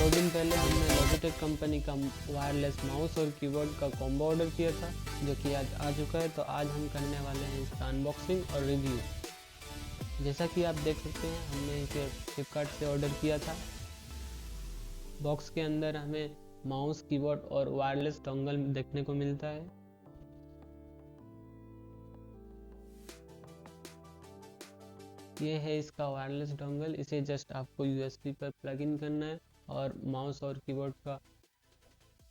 2 दिन पहले हमने लॉजिटेक कंपनी का वायरलेस माउस और कीबोर्ड का कॉम्बो ऑर्डर किया था, जो कि आज आ चुका है। तो आज हम करने वाले हैं इसका अनबॉक्सिंग और रिव्यू। जैसा कि आप देख सकते हैं, हमने इसे फ्लिपकार्ट से ऑर्डर किया था। बॉक्स के अंदर हमें माउस, कीबोर्ड और वायरलेस डोंगल देखने को मिलता है। ये है इसका वायरलेस डोंगल। इसे जस्ट आपको यूएसबी पर प्लग इन करना है और माउस और कीबोर्ड का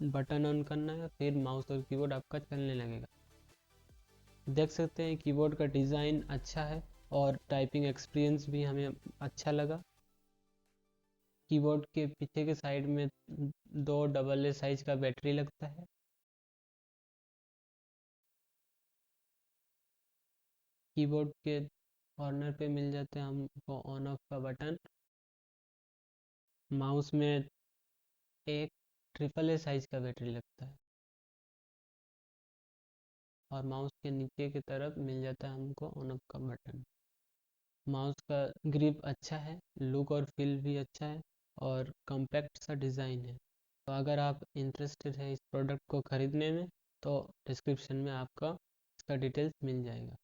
बटन ऑन करना है, फिर माउस और कीबोर्ड आपका चलने लगेगा। देख सकते हैं कीबोर्ड का डिज़ाइन अच्छा है और टाइपिंग एक्सपीरियंस भी हमें अच्छा लगा। कीबोर्ड के पीछे के साइड में 2 AA साइज का बैटरी लगता है। कीबोर्ड के कॉर्नर पे मिल जाते हैं हमको ऑन ऑफ का बटन। माउस में एक AAA साइज का बैटरी लगता है और माउस के नीचे की तरफ मिल जाता है हमको ऑन ऑफ का बटन। माउस का ग्रिप अच्छा है, लुक और फील भी अच्छा है और कॉम्पैक्ट सा डिज़ाइन है। तो अगर आप इंटरेस्टेड है इस प्रोडक्ट को ख़रीदने में, तो डिस्क्रिप्शन में आपका इसका डिटेल्स मिल जाएगा।